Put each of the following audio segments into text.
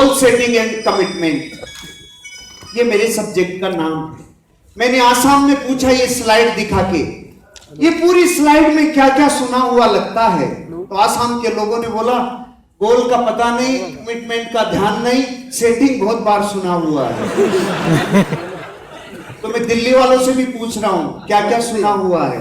Goal setting and commitment, ये मेरे subject का नाम है। मैंने आसाम में पूछा ये स्लाइड दिखा के, ये पूरी स्लाइड में क्या क्या सुना हुआ लगता है? तो आसाम के लोगों ने बोला गोल का पता नहीं, कमिटमेंट का ध्यान नहीं, सेटिंग बहुत बार सुना हुआ है। तो मैं दिल्ली वालों से भी पूछ रहा हूं क्या क्या सुना हुआ है?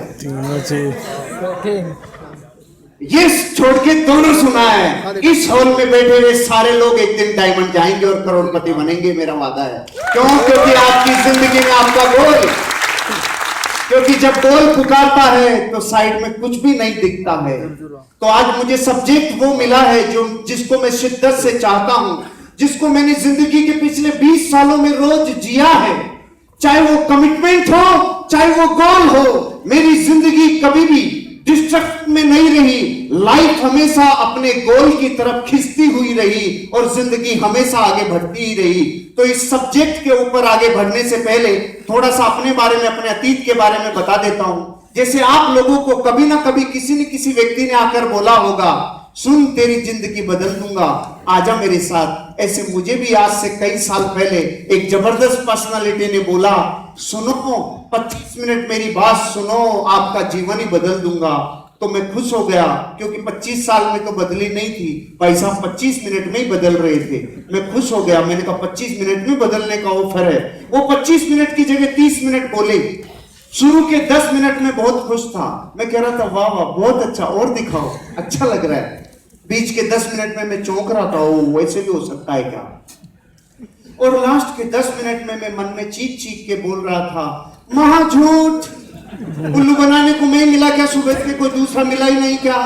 ये छोड़ के दोनों सुना है। इस हॉल में बैठे हुए सारे लोग एक दिन डायमंड जाएंगे और करोड़पति बनेंगे, मेरा वादा है। क्यों? क्योंकि आपकी जिंदगी में आपका गोल, क्योंकि जब गोल पुकारता है तो साइड में कुछ भी नहीं दिखता है। तो आज मुझे सब्जेक्ट वो मिला है जो जिसको मैं शिद्दत से चाहता हूं, जिसको मैंने जिंदगी के पिछले 20 सालों में रोज जिया है। चाहे वो कमिटमेंट हो, चाहे वो गोल हो, मेरी जिंदगी कभी भी डिस्ट्रक्ट में नहीं रही। लाइफ हमेशा अपने गोल की तरफ खिंचती हुई रही और जिंदगी हमेशा आगे बढ़ती ही रही। तो इस सब्जेक्ट के ऊपर आगे बढ़ने से पहले थोड़ा सा अपने बारे में, अपने अतीत के बारे में बता देता हूं। जैसे आप लोगों को कभी ना कभी किसी न किसी व्यक्ति ने आकर बोला होगा, सुन तेरी जिंदगी बदल दूंगा, आजा मेरे साथ। ऐसे मुझे भी आज से कई साल पहले एक जबरदस्त पर्सनालिटी ने बोला, सुनो 25 मिनट मेरी बात सुनो, आपका जीवन ही बदल दूंगा। तो मैं खुश हो गया, क्योंकि 25 साल में तो बदली नहीं थी, भाई साहब 25 मिनट में ही बदल रहे थे। मैं खुश हो गया, मैंने कहा 25 मिनट में बदलने का ऑफर है। वो 25 मिनट की जगह 30 मिनट बोले। शुरू के 10 मिनट में बहुत खुश था, मैं कह रहा था वाह वाह बहुत अच्छा, और दिखाओ, अच्छा लग रहा है। बीच के 10 मिनट में मैं चौंक रहा था, ओ वैसे भी हो सकता है क्या? और लास्ट के 10 मिनट में मैं मन में चीख चीख के बोल रहा था, महा झूठ, उल्लू बनाने को मैं मिला क्या, सुबह के कोई दूसरा मिला ही नहीं क्या?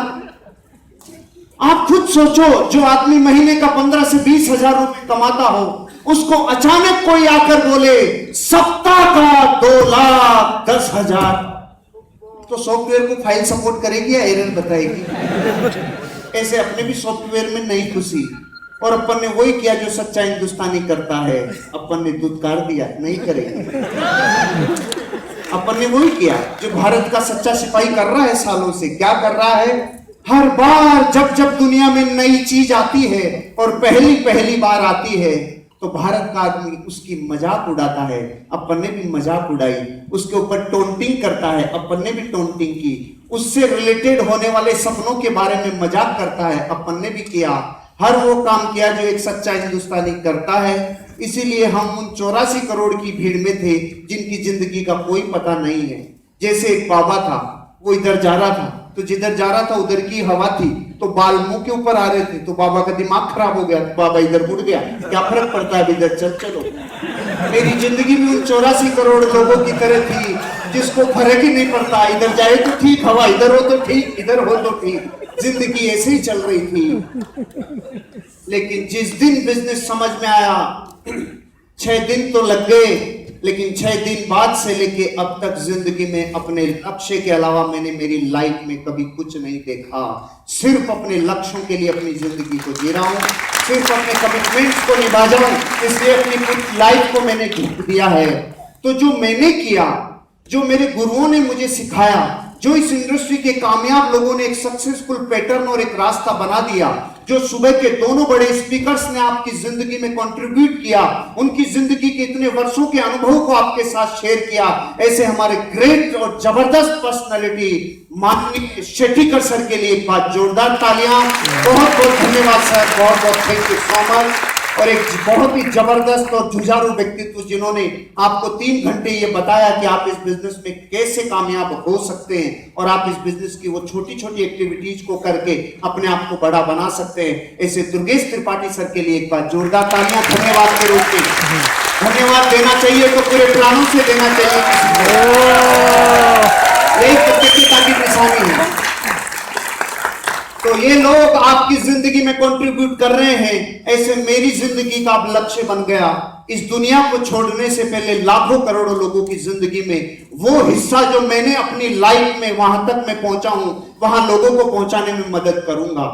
आप खुद सोचो, जो आदमी महीने का 15 से 20 हजार रुपए कमाता हो, उसको अचानक कोई आकर बोले सप्ताह का 2,10,000, तो सॉफ्टवेयर को फाइल सपोर्ट करेगी या एरर बताएगी? ऐसे अपने भी सॉफ्टवेयर में नहीं खुशी, और अपन ने वही किया जो सच्चा हिंदुस्तानी करता है, अपन ने दुत्कार दिया, नहीं करेंगे। अपन ने वही किया जो भारत का सच्चा सिपाही कर रहा है सालों से। क्या कर रहा है? हर बार जब जब दुनिया में नई चीज आती है और पहली बार आती है, तो भारत का आदमी उसकी मजाक उड़ाता है। अपन ने भी मजाक उड़ाई, उसके ऊपर टोंटिंग करता है, अपन ने भी टोंटिंग की। उससे रिलेटेड होने वाले सपनों के बारे में मजाक करता है, अपन ने भी किया। हर वो काम किया जो एक सच्चा हिंदुस्तानी करता है। इसीलिए हम उन 84 करोड़ की भीड़ में थे जिनकी जिंदगी का कोई पता नहीं है। जैसे एक बाबा था, वो इधर जा रहा था, तो जिधर जा रहा था उधर की हवा थी, तो बाल मुंह के ऊपर आ रहे थे, तो बाबा का दिमाग खराब हो गया, बाबा इधर मुड़ गया, क्या फर्क पड़ता है, इधर चलो। मेरी जिंदगी भी उन 84 करोड़ लोगों की तरह थी जिसको फर्क ही नहीं पड़ता, इधर जाए तो ठीक, हवा इधर हो तो ठीक, इधर हो तो ठीक, जिंदगी ऐसे ही चल रही थी। लेकिन जिस दिन बिजनेस समझ में आया, 6 दिन तो लग गए, लेकिन 6 दिन बाद से लेके अब तक जिंदगी में अपने लक्ष्य के अलावा मैंने मेरी लाइफ में कभी कुछ नहीं देखा। सिर्फ अपने लक्ष्यों के लिए अपनी जिंदगी को जी रहा हूं, सिर्फ अपने कमिटमेंट्स को निभा जाऊं, इसलिए अपनी लाइफ को मैंने झोंक दिया है। तो जो मैंने किया, जो मेरे गुरुओं ने मुझे सिखाया, जो इस इंडस्ट्री के कामयाब लोगों ने एक सक्सेसफुल पैटर्न और एक रास्ता बना दिया, जो सुबह के दोनों बड़े स्पीकर्स ने आपकी जिंदगी में कंट्रीब्यूट किया, उनकी जिंदगी के इतने वर्षों के अनुभव को आपके साथ शेयर किया, ऐसे हमारे ग्रेट और जबरदस्त पर्सनालिटी माननीय शेट्टीकर सर के लिए एक बात जोरदार तालियां। बहुत बहुत धन्यवाद सर, बहुत बहुत थैंक यू सो मच। और एक बहुत ही जबरदस्त और जुझारू व्यक्तित्व जिन्होंने आपको 3 घंटे ये बताया कि आप इस बिजनेस में कैसे कामयाब हो सकते हैं और आप इस बिजनेस की वो छोटी छोटी एक्टिविटीज को करके अपने आप को बड़ा बना सकते हैं। ऐसे दुर्गेश त्रिपाठी सर के लिए एक बार जोरदार तालियां धन्यवाद के रूप में। धन्यवाद देना चाहिए तो पूरे प्राणों से देना चाहिए, एक प्रतिष्ठा की निशानी है। तो ये लोग आपकी जिंदगी में कंट्रीब्यूट कर रहे हैं, ऐसे मेरी जिंदगी का अब लक्ष्य बन गया, इस दुनिया को छोड़ने से पहले लाखों करोड़ों लोगों की जिंदगी में वो हिस्सा जो मैंने अपनी लाइफ में वहां तक मैं पहुंचा हूं, वहां लोगों को पहुंचाने में मदद करूंगा।